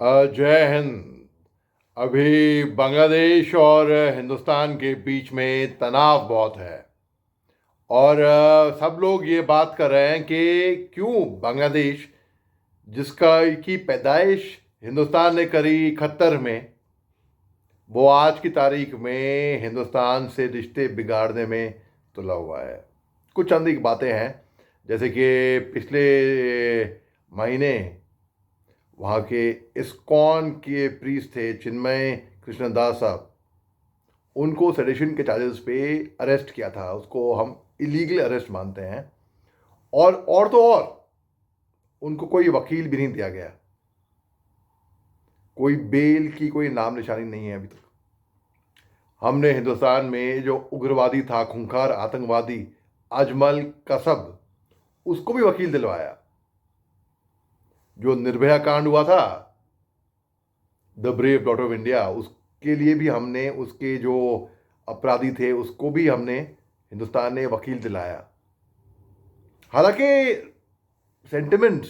जय हिंद। अभी बांग्लादेश और हिंदुस्तान के बीच में तनाव बहुत है और सब लोग ये बात कर रहे हैं कि क्यों बांग्लादेश, जिसका की पैदाइश हिंदुस्तान ने करी 71 में, वो आज की तारीख में हिंदुस्तान से रिश्ते बिगाड़ने में तुला हुआ है। कुछ अंदर बातें हैं, जैसे कि पिछले महीने वहाँ के इस्कॉन के प्रीस्ट थे चिन्मय कृष्णदास साहब, उनको सेडिशन के चार्जेस पे अरेस्ट किया था। उसको हम इलीगल अरेस्ट मानते हैं। और तो और उनको कोई वकील भी नहीं दिया गया, कोई बेल की कोई नाम निशानी नहीं है अभी तक। हमने हिंदुस्तान में जो उग्रवादी था, खूंखार आतंकवादी अजमल कसब, उसको भी वकील दिलवाया। जो निर्भया कांड हुआ था, the brave daughter of India, उसके लिए भी हमने, उसके जो अपराधी थे उसको भी हमने, हिंदुस्तान ने वकील दिलाया। हालांकि सेंटिमेंट्स,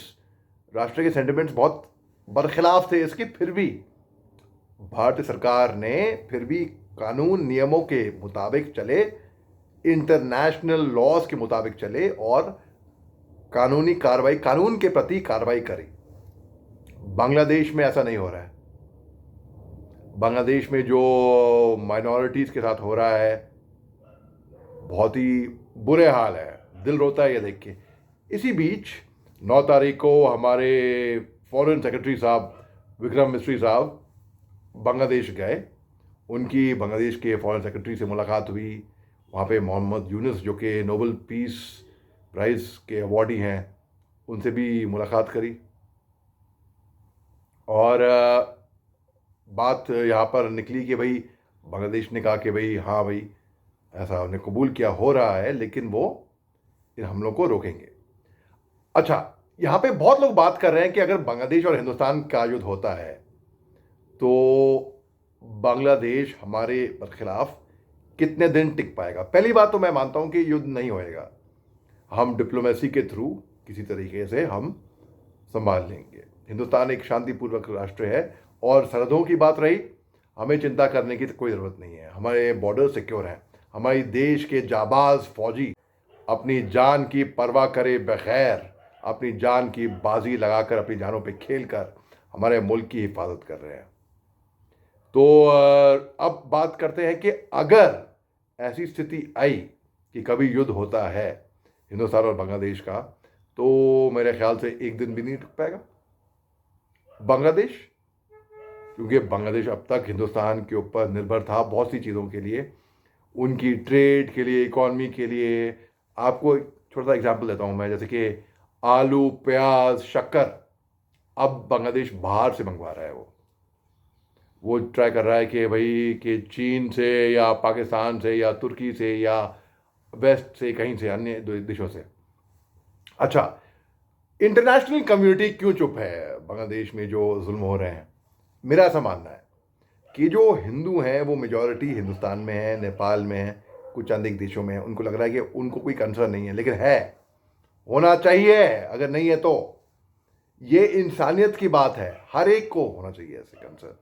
राष्ट्र के सेंटिमेंट्स बहुत बरखिलाफ थे इसके, फिर भी भारतीय सरकार ने फिर भी कानून नियमों के मुताबिक चले, इंटरनेशनल लॉज के मुताबिक चले और कानूनी कार्रवाई, कानून के प्रति कार्रवाई करी। बांग्लादेश में ऐसा नहीं हो रहा है। बांग्लादेश में जो माइनॉरिटीज़ के साथ हो रहा है, बहुत ही बुरे हाल है, दिल रोता है ये देख के। इसी बीच 9 तारीख को हमारे फॉरेन सेक्रेटरी साहब विक्रम मिस्री साहब बांग्लादेश गए। उनकी बांग्लादेश के फॉरेन सेक्रेटरी से मुलाकात हुई। वहाँ पे मोहम्मद यूनुस, जो कि नोबेल पीस प्राइज़ के अवॉर्डी हैं, उनसे भी मुलाकात करी। और बात यहाँ पर निकली कि भाई, बांग्लादेश ने कहा कि भाई हाँ भाई, ऐसा उन्हें कबूल किया हो रहा है, लेकिन वो इन हमलों को रोकेंगे। अच्छा, यहाँ पे बहुत लोग बात कर रहे हैं कि अगर बांग्लादेश और हिंदुस्तान का युद्ध होता है तो बांग्लादेश हमारे बरखिलाफ कितने दिन टिक पाएगा। पहली बात तो मैं मानता हूँ कि युद्ध नहीं होएगा, हम डिप्लोमेसी के थ्रू किसी तरीके से हम संभाल लेंगे। हिंदुस्तान एक शांतिपूर्वक राष्ट्र है और सरहदों की बात रही, हमें चिंता करने की कोई ज़रूरत नहीं है। हमारे बॉर्डर सिक्योर हैं। हमारी देश के जाबाज फौजी अपनी जान की परवाह करे बगैर, अपनी जान की बाजी लगाकर, अपनी जानों पे खेल कर हमारे मुल्क की हिफाजत कर रहे हैं। तो अब बात करते हैं कि अगर ऐसी स्थिति आई कि कभी युद्ध होता है हिंदुस्तान और बांग्लादेश का, तो मेरे ख्याल से एक दिन भी नहीं टिक पाएगा बांग्लादेश, क्योंकि बांग्लादेश अब तक हिंदुस्तान के ऊपर निर्भर था बहुत सी चीज़ों के लिए, उनकी ट्रेड के लिए, इकॉनमी के लिए। आपको एक छोटा सा एग्जांपल देता हूँ मैं, जैसे कि आलू, प्याज, शक्कर, अब बांग्लादेश बाहर से मंगवा रहा है। वो ट्राई कर रहा है कि भाई कि चीन से या पाकिस्तान से या तुर्की से या वेस्ट से, कहीं से, अन्य देशों से। अच्छा, इंटरनेशनल कम्युनिटी क्यों चुप है बांग्लादेश में जो जुल्म हो रहे हैं? मेरा ऐसा मानना है कि जो हिंदू हैं वो मेजॉरिटी हिंदुस्तान में है, नेपाल में है, कुछ चंद एक देशों में है। उनको लग रहा है कि उनको कोई कंसर्न नहीं है, लेकिन है, होना चाहिए। अगर नहीं है तो ये इंसानियत की बात है, हर एक को होना चाहिए ऐसे कंसर्न।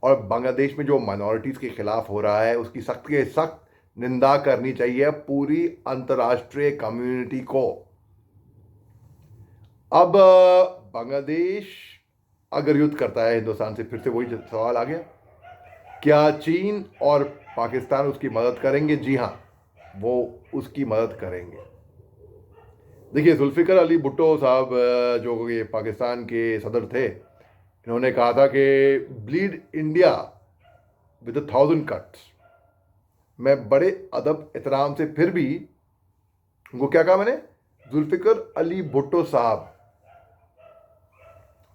और बांग्लादेश में जो माइनॉरिटीज़ के खिलाफ हो रहा है उसकी सख्त के सख्त निंदा करनी चाहिए पूरी अंतर्राष्ट्रीय कम्युनिटी को। अब बांग्लादेश अगर युद्ध करता है हिंदुस्तान से, फिर से वही सवाल आ गया, क्या चीन और पाकिस्तान उसकी मदद करेंगे? जी हाँ, वो उसकी मदद करेंगे। देखिए, जुल्फ़िकर अली भुट्टो साहब, जो ये पाकिस्तान के सदर थे, इन्होंने कहा था कि ब्लीड इंडिया विद 1000 कट्स। मैं बड़े अदब एहतराम से, फिर भी उनको क्या कहा मैंने? जुल्फ़िकर अली भुट्टो साहब,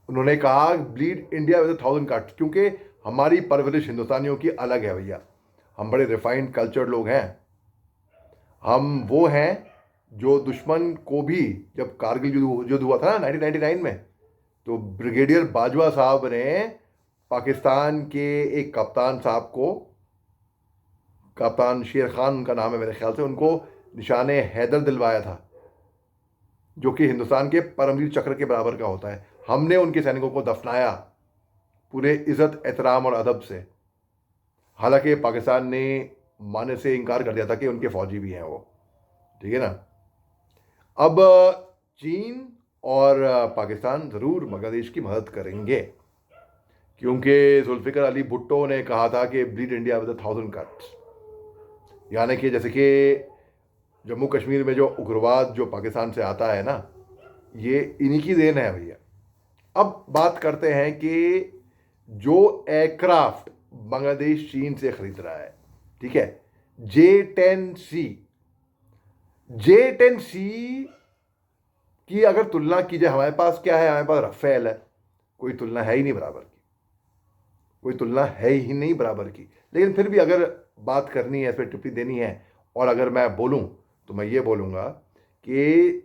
उन्होंने कहा ब्लीड इंडिया विद 1000 कट्स, क्योंकि हमारी परवरिश हिंदुस्तानियों की अलग है भैया। हम बड़े रिफाइंड कल्चर्ड लोग हैं। हम वो हैं जो दुश्मन को भी, जब कारगिल युद्ध हुआ था ना 1999 में, तो ब्रिगेडियर बाजवा साहब ने पाकिस्तान के एक कप्तान साहब को, कप्तान शेर खान उनका नाम है मेरे ख्याल से, उनको निशाने हैदर दिलवाया था, जो कि हिंदुस्तान के परमवीर चक्र के बराबर का होता है। हमने उनके सैनिकों को दफनाया। पूरे इज़्ज़त एहतराम और अदब से। हालांकि पाकिस्तान ने मानने से इनकार कर दिया था कि उनके फौजी भी हैं वो, ठीक है ना। अब चीन और पाकिस्तान ज़रूर बांग्लादेश की मदद करेंगे, क्योंकि जुल्फ़िकर अली भुट्टो ने कहा था कि ब्लीड इंडिया विद 1000 कट्स, यानी कि जैसे कि जम्मू कश्मीर में जो उग्रवाद जो पाकिस्तान से आता है ना, ये इन्हीं की देन है भैया। अब बात करते हैं कि जो एयरक्राफ्ट बांग्लादेश चीन से खरीद रहा है, ठीक है, J-10C, J-10C की अगर तुलना की जाए, हमारे पास क्या है, हमारे पास रफेल है, कोई तुलना है ही नहीं बराबर की, कोई तुलना है ही नहीं बराबर की। लेकिन फिर भी अगर बात करनी है, फिर टिप्पणी देनी है, और अगर मैं बोलूं तो मैं ये बोलूंगा कि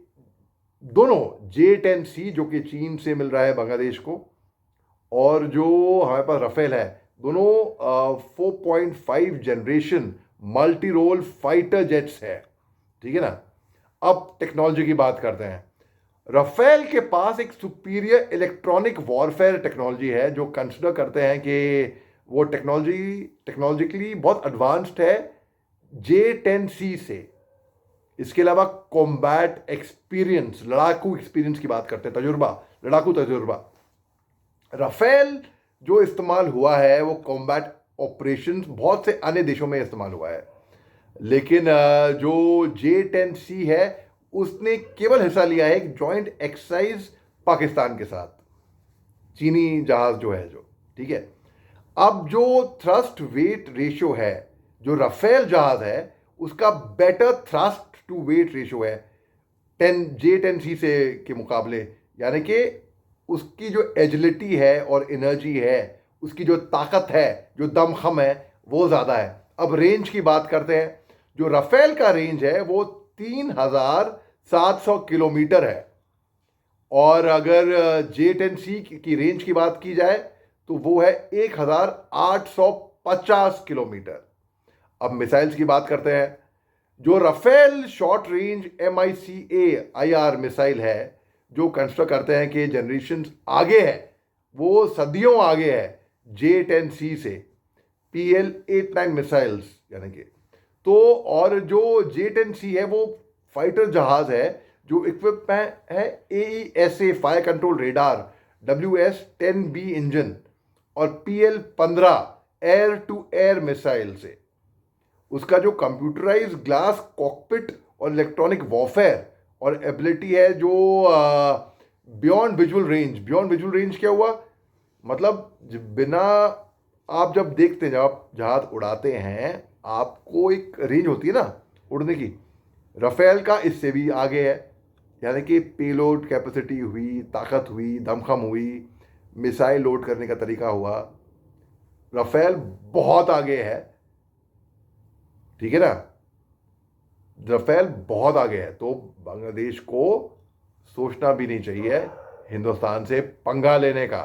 दोनों J-10C जो कि चीन से मिल रहा है बांग्लादेश को, और जो हमारे पास रफेल है, दोनों 4.5 generation multi role fighter jets है, ठीक है ना। अब टेक्नोलॉजी की बात करते हैं। रफेल के पास एक सुपीरियर इलेक्ट्रॉनिक वॉरफेयर टेक्नोलॉजी है, जो कंसिडर करते हैं कि वो टेक्नोलॉजिकली बहुत एडवांस्ड है J-10C से। इसके अलावा कॉम्बैट एक्सपीरियंस, लड़ाकू एक्सपीरियंस की बात करते हैं, तजुर्बा, लड़ाकू तजुर्बा। रफेल जो इस्तेमाल हुआ है वो कॉम्बैट ऑपरेशंस बहुत से अन्य देशों में इस्तेमाल हुआ है, लेकिन जो J-10C है उसने केवल हिस्सा लिया है एक जॉइंट एक्सरसाइज पाकिस्तान के साथ, चीनी जहाज जो है, जो ठीक है। अब जो थ्रस्ट वेट रेशियो है, जो रफेल जहाज है उसका better thrust to weight ratio है J-10C से के मुकाबले, यानी कि उसकी जो एजिलिटी है और एनर्जी है, उसकी जो ताकत है, जो दमखम है, वो ज़्यादा है। अब रेंज की बात करते हैं। जो रफेल का रेंज है वो 3700 किलोमीटर है, और अगर J-10C की रेंज की बात की जाए तो वो है 1850 किलोमीटर। अब मिसाइल्स की बात करते हैं। जो Rafale short range MICA-IR missile है, जो कंसिडर करते हैं कि जनरेशन आगे है, वो सदियों आगे है J-10C से, PL-89 मिसाइल्स यानी कि। तो और जो J-10C है वो फाइटर जहाज है जो इक्विप है AESA fire control radar, WS-10B engine और PL-15 air to air missile से। उसका जो कंप्यूटराइज ग्लास कॉकपिट और इलेक्ट्रॉनिक वॉरफेयर और एबिलिटी है जो beyond visual range. Beyond visual range क्या हुआ, मतलब बिना आप जब देखते हैं, जब आप जहाज उड़ाते हैं, आपको एक रेंज होती है ना उड़ने की, रफेल का इससे भी आगे है। यानी कि पेलोड कैपेसिटी हुई, ताकत हुई, दमखम हुई, मिसाइल लोड करने का तरीका हुआ, रफेल बहुत आगे है, ठीक है ना। रफेल बहुत आगे है, तो बांग्लादेश को सोचना भी नहीं चाहिए हिंदुस्तान से पंगा लेने का।